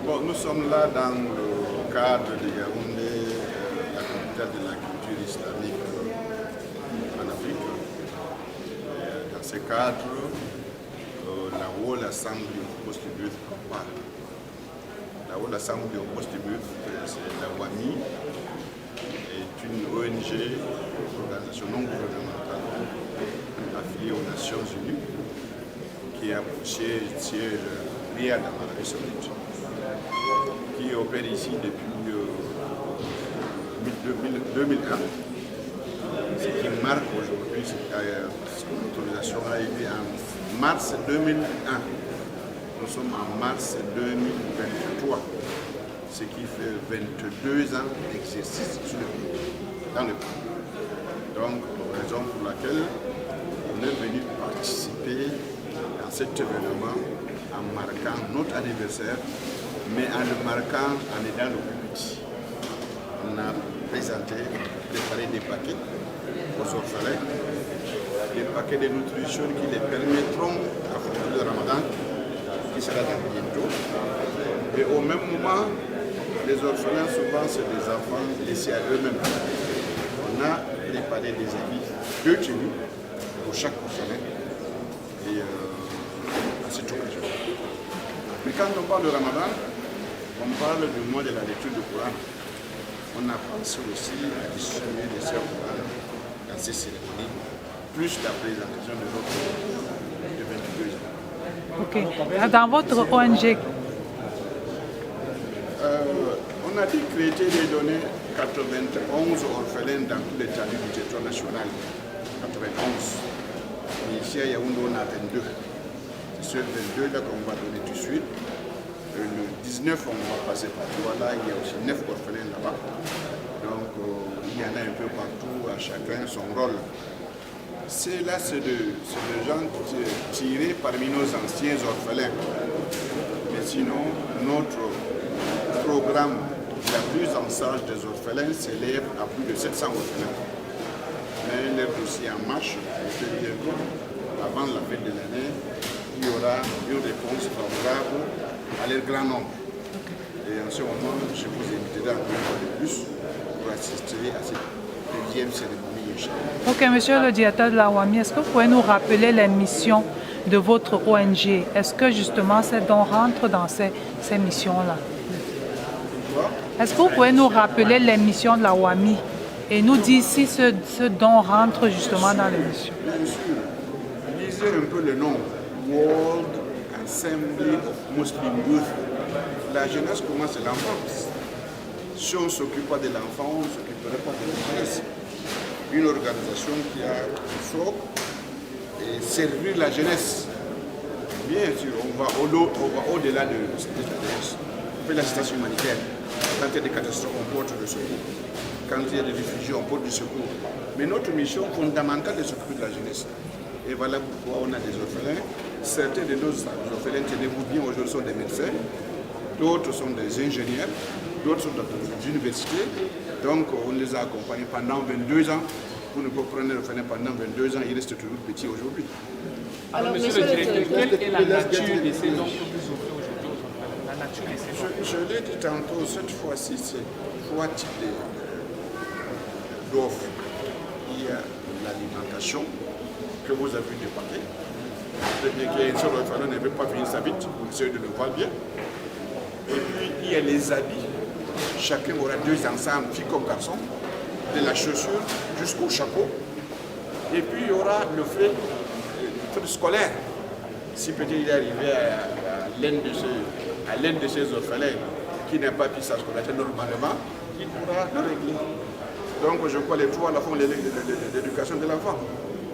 Bon, nous sommes là dans le cadre de Yaoundé, la capitale de la culture islamique en Afrique. Dans ce cadre, la World Assembly of Muslim Youth en parle. La World Assembly of Muslim Youth, c'est la WAMI, est une ONG, organisation non gouvernementale, affiliée aux Nations Unies, qui a pour siège Riyad en Arabie Saoudite, qui opère ici depuis 2001. Ce qui marque aujourd'hui, son autorisation a eu en mars 2001. Nous sommes en mars 2023, ce qui fait 22 ans d'exercice dans le pays. Donc, raison pour laquelle on est venu participer à cet événement en marquant notre anniversaire, mais en le marquant en aidant le public. On a préparé des paquets aux orphelins, des paquets de nutrition qui les permettront à faire le Ramadan, qui sera dans bientôt. Et au même moment, les orphelins, souvent, c'est des enfants laissés à eux-mêmes. On a préparé des habits, 2 tenues pour chaque orphelin. Et à cette occasion. Mais quand on parle de Ramadan, on parle du mois de la lecture du Coran. On a pensé aussi à distribuer des sœurs Coran dans ces cérémonies, plus la présentation de notre de 22 ans. Ok. Dans votre ONG, on a décrété de donner 91 orphelins dans tout l'étendue du territoire national. 91. Et ici à Yaoundé, on a 22. C'est sur 22 là qu'on va donner tout de suite. Le 19, on va passer par là. Il y a aussi 9 orphelins là-bas. Donc, il y en a un peu partout, à chacun son rôle. C'est des gens tirés parmi nos anciens orphelins. Mais sinon, notre programme de la prise en charge des orphelins s'élève à plus de 700 orphelins. Mais les dossiers en marche, je peux dire qu'avant la fête de l'année, il y aura une réponse favorable à leur grand nombre. Et en ce moment, je vous inviterai encore une fois de plus pour assister à cette deuxième cérémonie. ok, monsieur le directeur de la WAMI, est-ce que vous pouvez nous rappeler les missions de votre ONG? Est-ce que justement ces dons rentrent dans ces missions-là? Est-ce que vous pouvez nous rappeler les missions de la WAMI et nous dire si ce don rentre justement dans les missions? Bien sûr. Lisez un peu le nom. World Assembly of Muslim Youth. La jeunesse commence à l'enfance. Si on ne s'occupe pas de l'enfant, on ne s'occuperait pas de la jeunesse. Une organisation qui a pour et servir la jeunesse. Bien sûr, on va au-delà de la jeunesse. On fait l'assistance humanitaire. Quand il y a des catastrophes, on porte le secours. Quand il y a des réfugiés, on porte du secours. Mais notre mission fondamentale est de s'occuper de la jeunesse. Et voilà pourquoi on a des orphelins. Certains de nos orphelins, tenez-vous bien, aujourd'hui sont des médecins. D'autres sont des ingénieurs. D'autres sont dans des universités. Donc on les a accompagnés pendant 22 ans. Vous ne pouvez prendre l'orphelin pendant 22 ans, il reste toujours petit aujourd'hui. Alors, monsieur le directeur, quelle est la nature de ces dons que vous offrez aujourd'hui aux orphelins? La nature de ces dons. Je l'ai dit tantôt, cette fois-ci, c'est 3 types d'offres. Il y a l'alimentation, que vous avez vu du paquet. C'est-à-dire qu'il y a une seule orphelin ne veut pas finir sa vie, vous essayez de le voir bien. Et puis, il y a les habits. Chacun aura 2 ensembles, filles comme garçons, de la chaussure jusqu'au chapeau. Et puis, il y aura le frais scolaire. Si peut-être il est arrivé à l'un de ces orphelins qui n'a pas pu sa scolarité normalement, il pourra le régler. Donc, je crois les 3 à la fin de l'éducation de l'enfant.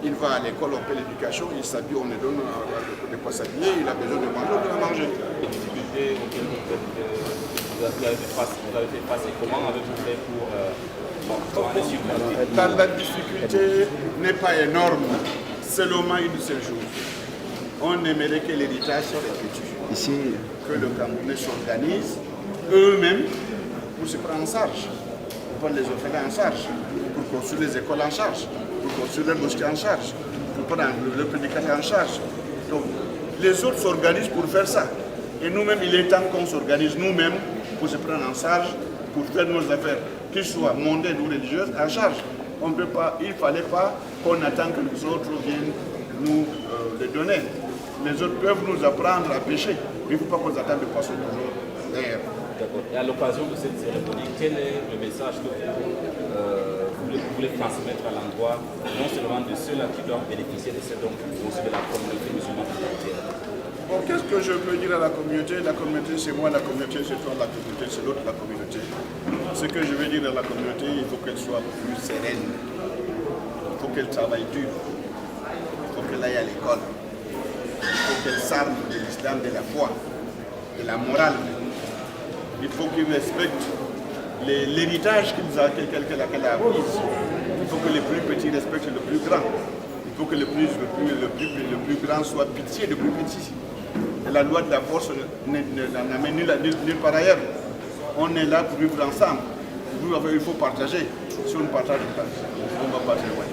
Il va à l'école, on paie l'éducation, il s'habille, on lui donne de quoi s'habiller, il a besoin de manger, on peut la manger. Les difficultés auxquelles vous avez fait face et comment avez-vous fait pour aller sur La difficulté n'est pas énorme, seulement une seule chose. On aimerait que l'héritage soit petit. Ici, que le Camerounais s'organise eux-mêmes pour se prendre en charge, pour prendre les orphelins en charge, pour construire les écoles en charge, pour construire les mosquées en charge, pour prendre le prédicateur en charge. Donc, les autres s'organisent pour faire ça. Et nous-mêmes, il est temps qu'on s'organise nous-mêmes pour se prendre en charge, pour faire nos affaires, qu'ils soient mondaines ou religieuses, en charge. On peut pas, il ne fallait pas qu'on attende que les autres viennent nous les donner. Les autres peuvent nous apprendre à pêcher. Il ne faut pas qu'on attende de poisson toujours derrière. D'accord. Et à l'occasion de cette cérémonie, quel est le message que vous voulez transmettre à l'endroit, non seulement de ceux-là qui doivent bénéficier de ces dons, mais aussi de la communauté musulmane tout entière? Bon, qu'est-ce que je peux dire à la communauté? La communauté, c'est moi, la communauté, c'est toi, la communauté, c'est l'autre, la communauté. Ce que je veux dire à la communauté, il faut qu'elle soit plus sereine. Il faut qu'elle travaille dur. Il faut qu'elle aille à l'école. Il faut qu'elle s'arme de l'islam, de la foi, de la morale. Il faut qu'ils respectent l'héritage qu'elle a appris. Il faut que les plus petits respectent le plus grand. Il faut que le plus grand soit pitié du plus petit. Et la loi de la force n'amène nulle part ailleurs. On est là pour vivre ensemble. Il faut partager. Si on ne partage pas, on ne va pas très loin.